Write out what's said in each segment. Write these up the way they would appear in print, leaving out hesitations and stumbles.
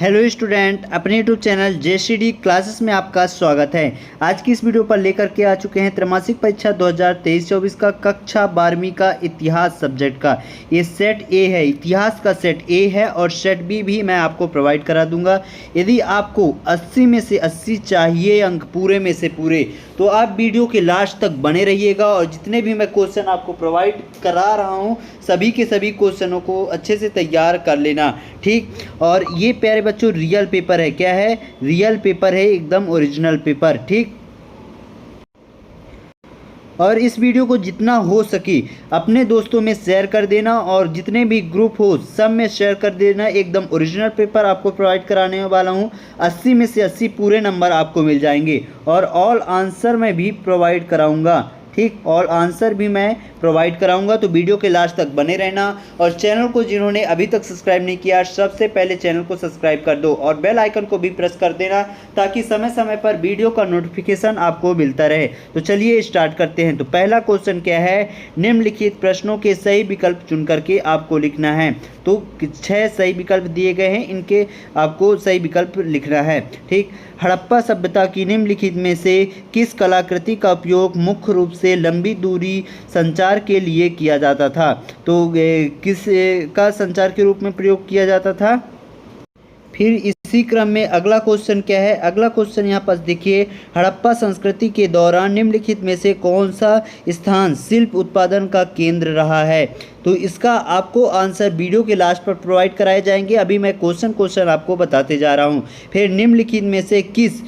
Hello student, अपने YouTube channel JCD classes में आपका स्वागत है। आज की इस वीडियो पर लेकर के आ चुके हैं त्रैमासिक परीक्षा 2023-24 का कक्षा 12वीं का इतिहास सब्जेक्ट का ये सेट ए है। इतिहास का सेट ए है और सेट बी भी मैं आपको प्रोवाइड करा दूंगा। यदि आपको 80 में से 80 चाहिए अंक पूरे में से पूरे, तो आप वीडियो के लास्ट तक बने रहिएगा और जितने भी मैं क्वेश्चन आपको प्रोवाइड करा रहा हूँ सभी के सभी क्वेश्चनों को अच्छे से तैयार कर लेना, ठीक। और ये प्यारे बच्चों रियल पेपर है। क्या है? रियल पेपर है, एकदम ओरिजिनल पेपर, ठीक। और इस वीडियो को जितना हो सके अपने दोस्तों में शेयर कर देना और जितने भी ग्रुप हो सब में शेयर कर देना। एकदम ओरिजिनल पेपर आपको प्रोवाइड कराने वाला हूँ। 80 में से 80 पूरे नंबर आपको मिल जाएंगे और ऑल आंसर मैं भी प्रोवाइड कराऊंगा, ठीक। ऑल आंसर भी मैं प्रोवाइड कराऊंगा, तो वीडियो के लास्ट तक बने रहना। और चैनल को जिन्होंने अभी तक सब्सक्राइब नहीं किया सबसे पहले चैनल को सब्सक्राइब कर दो और बेल आइकन को भी प्रेस कर देना ताकि समय समय पर वीडियो का नोटिफिकेशन आपको मिलता रहे। तो चलिए स्टार्ट करते हैं। तो पहला क्वेश्चन क्या है? निम्नलिखित प्रश्नों के सही विकल्प चुन करके आपको लिखना है। तो 6 सही विकल्प दिए गए हैं, इनके आपको सही विकल्प लिखना है, ठीक। हड़प्पा सभ्यता की निम्नलिखित में से किस कलाकृति का उपयोग मुख्य रूप से लंबी दूरी संचार के लिए किया जाता था? तो किस का संचार के रूप में प्रयोग किया जाता था? फिर इसी क्रम में अगला क्वेश्चन क्या है? अगला क्वेश्चन यहाँ पर देखिए, हड़प्पा संस्कृति के दौरान निम्नलिखित में से कौन सा स्थान शिल्प उत्पादन का केंद्र रहा है? तो इसका आपको आंसर वीडियो के लास्ट पर प्रोवाइड कराए जाएंगे। अभी मैं क्वेश्चन आपको बताते जा रहा हूँ। फिर निम्नलिखित में से किस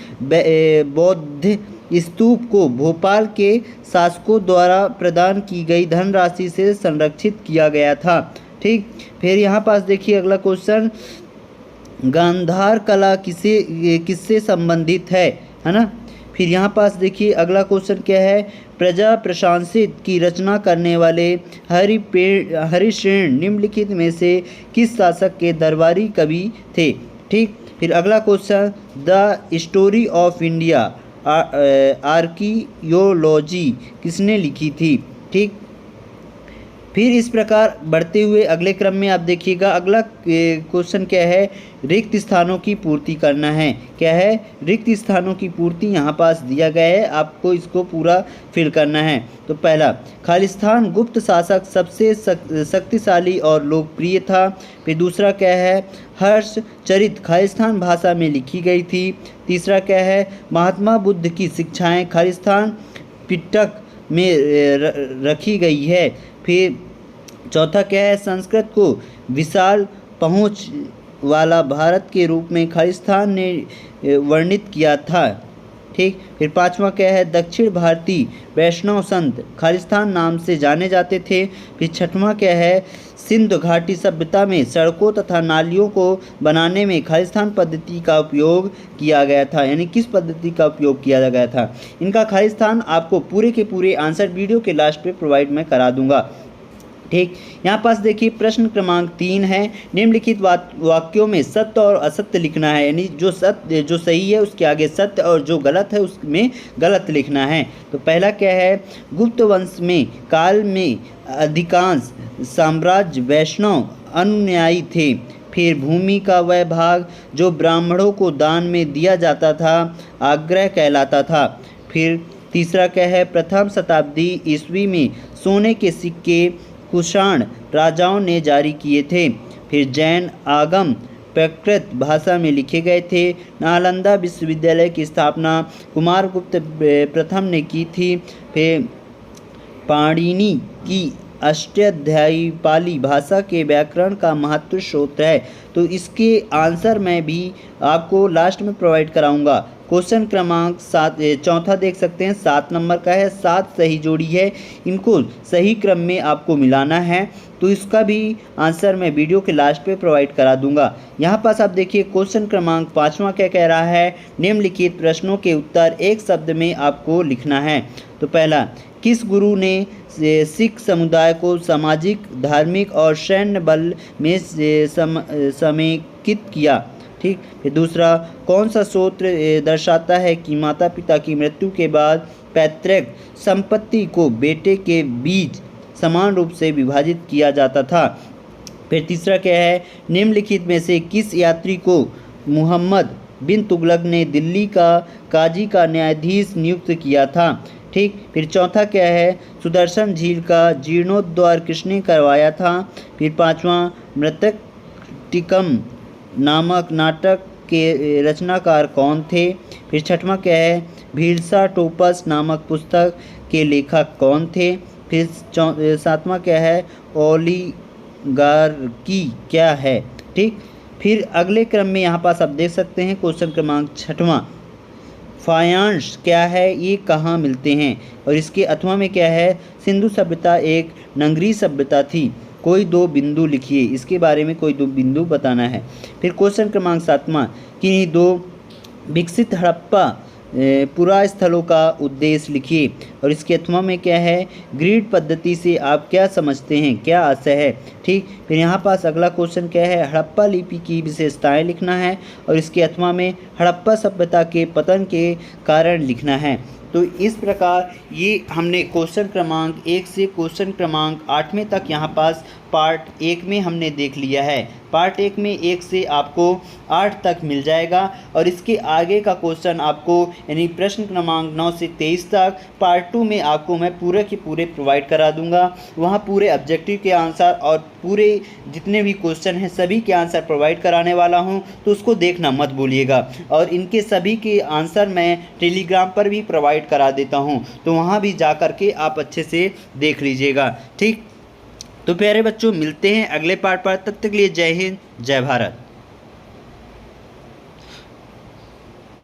बौद्ध स्तूप को भोपाल के शासकों द्वारा प्रदान की गई धनराशि से संरक्षित किया गया था, ठीक। फिर यहाँ पास देखिए अगला क्वेश्चन, गांधार कला किससे संबंधित है ना। फिर यहाँ पास देखिए अगला क्वेश्चन क्या है? प्रजा प्रशांसित की रचना करने वाले हरिश्रेण निम्नलिखित में से किस शासक के दरबारी कवि थे, ठीक। फिर अगला question, the story of India archaeology किसने लिखी थी, ठीक। फिर इस प्रकार बढ़ते हुए अगले क्रम में आप देखिएगा अगला क्वेश्चन क्या है? रिक्त स्थानों की पूर्ति करना है। क्या है? रिक्त स्थानों की पूर्ति यहाँ पास दिया गया है, आपको इसको पूरा फिल करना है। तो पहला, खालिस्तान गुप्त शासक सबसे शक्तिशाली और लोकप्रिय था। फिर दूसरा क्या है? हर्ष चरित खालिस्तान भाषा में लिखी गई थी। तीसरा क्या है? महात्मा बुद्ध की शिक्षाएं खालिस्तान पिटक में रखी गई है। फिर चौथा क्या है? संस्कृत को विशाल पहुंच वाला भारत के रूप में खालिस्तान ने वर्णित किया था, ठीक। फिर पांचवा क्या है? दक्षिण भारतीय वैष्णव संत खालिस्तान नाम से जाने जाते थे। फिर छठवां क्या है? सिंध घाटी सभ्यता में सड़कों तथा नालियों को बनाने में खालिस्तान पद्धति का उपयोग किया गया था, यानी किस पद्धति का उपयोग किया गया था? इनका खालिस्तान आपको पूरे के पूरे आंसर वीडियो के लास्ट पे प्रोवाइड मैं करा दूंगा, ठीक। यहाँ पास देखिए प्रश्न क्रमांक 3 है। निम्नलिखित वाक्यों में सत्य और असत्य लिखना है, यानी जो सही है उसके आगे सत्य और जो गलत है उसमें गलत लिखना है। तो पहला क्या है? गुप्त वंश में काल में अधिकांश साम्राज्य वैष्णव अनुयायी थे। फिर भूमि का वह भाग जो ब्राह्मणों को दान में दिया जाता था आग्रह कहलाता था। फिर तीसरा क्या है? प्रथम शताब्दी ईस्वी में सोने के सिक्के कुषाण राजाओं ने जारी किए थे। फिर जैन आगम प्राकृत भाषा में लिखे गए थे। नालंदा विश्वविद्यालय की स्थापना कुमारगुप्त प्रथम ने की थी। फिर पाणिनि की अष्टाध्यायी पाली भाषा के व्याकरण का महत्व स्रोत है। तो इसके आंसर मैं भी आपको लास्ट में प्रोवाइड कराऊंगा। क्वेश्चन क्रमांक 7 चौथा देख सकते हैं, 7 नंबर का है। 7 सही जोड़ी है, इनको सही क्रम में आपको मिलाना है। तो इसका भी आंसर मैं वीडियो के लास्ट पे प्रोवाइड करा दूंगा। यहाँ पास आप देखिए क्वेश्चन क्रमांक 5वां क्या कह रहा है? निम्नलिखित प्रश्नों के उत्तर एक शब्द में आपको लिखना है। तो पहला, किस गुरु ने सिख समुदाय को सामाजिक, धार्मिक और सैन्य बल में समेकित किया, ठीक। फिर दूसरा, कौन सा सूत्र दर्शाता है कि माता पिता की मृत्यु के बाद पैतृक संपत्ति को बेटे के बीच समान रूप से विभाजित किया जाता था? फिर तीसरा क्या है? निम्नलिखित में से किस यात्री को मुहम्मद बिन तुगलक ने दिल्ली का काजी का न्यायाधीश नियुक्त किया था। ठीक। फिर चौथा क्या है, सुदर्शन झील का जीर्णोद्धार किसने करवाया था। फिर पांचवा, मृतकटिकम नामक नाटक के रचनाकार कौन थे। फिर छठवां क्या है, भीलसा टोपस नामक पुस्तक के लेखक कौन थे। फिर सातवां क्या है, ओलिगार्की क्या है। ठीक। फिर अगले क्रम में यहाँ पास आप देख सकते हैं क्वेश्चन क्रमांक छठवां, फायांश क्या है, ये कहाँ मिलते हैं। और इसके अथवा में क्या है, सिंधु सभ्यता एक नगरीय सभ्यता थी, कोई दो बिंदु लिखिए, इसके बारे में कोई दो बिंदु बताना है। फिर क्वेश्चन क्रमांक सातवां, किन्हीं दो विकसित हड़प्पा पुरा स्थलों का उद्देश्य लिखिए। और इसके अथवा में क्या है, ग्रिड पद्धति से आप क्या समझते हैं, क्या आशय है। ठीक। फिर यहाँ पास अगला क्वेश्चन क्या है, हड़प्पा लिपि की विशेषताएं लिखना है। और इसके अथवा में हड़प्पा सभ्यता के पतन के कारण लिखना है। तो इस प्रकार ये हमने क्वेश्चन क्रमांक 1 से क्वेश्चन क्रमांक 8वें तक यहाँ पास पार्ट 1 में हमने देख लिया है। पार्ट 1 में 1 से आपको 8 तक मिल जाएगा और इसके आगे का क्वेश्चन आपको यानी प्रश्न क्रमांक 9 से 23 तक पार्ट 2 में आपको मैं पूरे के पूरे प्रोवाइड करा दूंगा। वहाँ पूरे ऑब्जेक्टिव के आंसर और पूरे जितने भी क्वेश्चन हैं सभी के आंसर प्रोवाइड कराने वाला हूँ, तो उसको देखना मत भूलिएगा। और इनके सभी के आंसर मैं टेलीग्राम पर भी प्रोवाइड करा देता हूँ, तो वहाँ भी जा कर के आप अच्छे से देख लीजिएगा। ठीक। तो प्यारे बच्चों, मिलते हैं अगले पार्ट पर, तब तक के लिए जय हिंद, जय भारत।